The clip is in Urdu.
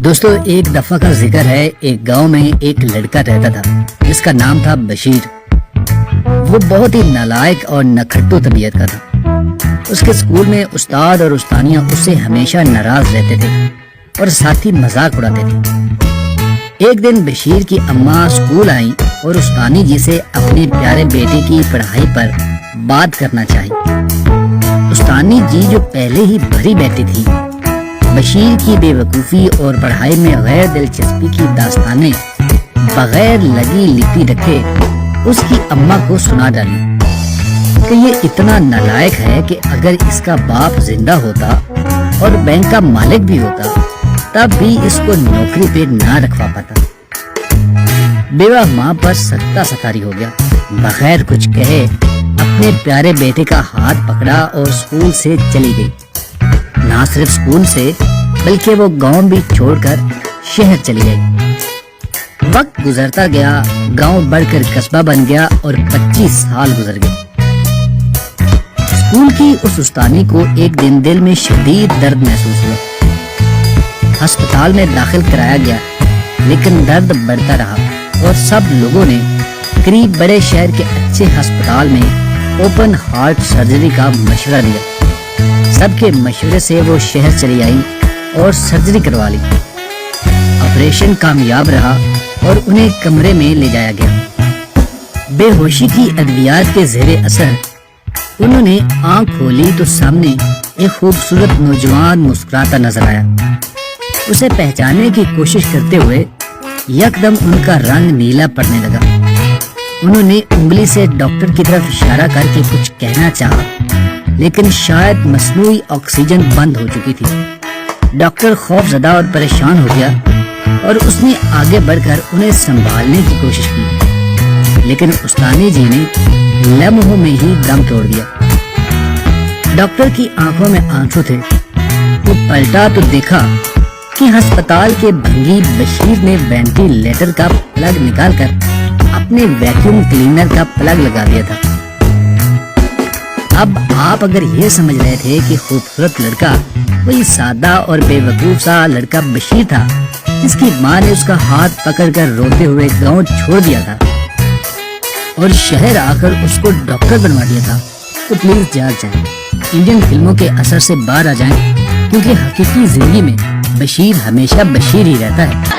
دوستو ایک دفعہ کا ذکر ہے، ایک گاؤں میں ایک لڑکا رہتا تھا جس کا نام تھا بشیر۔ وہ بہت ہی نالائق اور نکھٹو طبیعت کا تھا۔ اس کے اسکول میں استاد اور استانیاں اس سے ہمیشہ ناراض رہتے تھے اور ساتھی مذاق اڑاتے تھے۔ ایک دن بشیر کی اماں اسکول آئیں اور استانی جی سے اپنے پیارے بیٹے کی پڑھائی پر بات کرنا چاہی۔ استانی جی جو پہلے ہی بھری بیٹھی تھی، بشیر کی بے وقوفی اور پڑھائی میں غیر دلچسپی کی داستانیں بغیر لگی لپی رکھے اس کی اماں کو سنا ڈالی کہ یہ اتنا نالائق ہے کہ اگر اس کا باپ زندہ ہوتا اور بینک کا مالک بھی ہوتا تب بھی اس کو نوکری پہ نہ رکھوا پاتا۔ بیوہ ماں پر سکتا سکاری ہو گیا، بغیر کچھ کہے اپنے پیارے بیٹے کا ہاتھ پکڑا اور اسکول سے چلی گئی۔ نہ صرف اسکول سے بلکہ وہ گاؤں بھی چھوڑ کر شہر چلی گئی۔ وقت گزرتا گیا، گاؤں بڑھ کر قصبہ بن گیا اور 25 سال گزر گئے۔ اسکول کی اس استانی کو ایک دن دل میں شدید درد محسوس ہوا۔ ہسپتال میں داخل کرایا گیا، لیکن درد بڑھتا رہا اور سب لوگوں نے قریب بڑے شہر کے اچھے ہسپتال میں اوپن ہارٹ سرجری کا مشورہ دیا۔ سب کے مشورے سے وہ شہر چلی آئی اور سرجری کروا لی۔ آپریشن کامیاب رہا اور انہیں کمرے میں لے جایا گیا۔ بے ہوشی کی ادویات کے زیر اثر انہوں نے آنکھ کھولی تو سامنے ایک خوبصورت نوجوان مسکراتا نظر آیا۔ اسے پہچاننے کی کوشش کرتے ہوئے یکدم ان کا رنگ نیلا پڑنے لگا۔ انہوں نے انگلی سے ڈاکٹر کی طرف اشارہ کر کے کچھ کہنا چاہا، لیکن شاید مصنوعی آکسیجن بند ہو چکی تھی۔ ڈاکٹر خوف زدہ اور پریشان ہو گیا اور اس نے آگے بڑھ کر انہیں سنبھالنے کی کوشش کی، لیکن استانی جی نے لمحوں میں ہی دم توڑ دیا۔ ڈاکٹر کی آنکھوں میں آنسو تھے۔ وہ پلٹا تو دیکھا کہ ہسپتال کے بھنگی بشیر نے وینٹیلیٹر کا پلگ نکال کر اپنے ویکیوم کلینر کا پلگ لگا دیا تھا۔ اب آپ اگر یہ سمجھ رہے تھے کہ خوبصورت لڑکا وہی سادہ اور بے وقوف سا لڑکا بشیر تھا جس کی ماں نے اس کا ہاتھ پکڑ کر روتے ہوئے گاؤں چھوڑ دیا تھا اور شہر آ کر اس کو ڈاکٹر بنوا دیا تھا، تو پلیز جاگ جائیں، انڈین فلموں کے اثر سے باہر آ جائیں، کیونکہ حقیقی زندگی میں بشیر ہمیشہ بشیر ہی رہتا ہے۔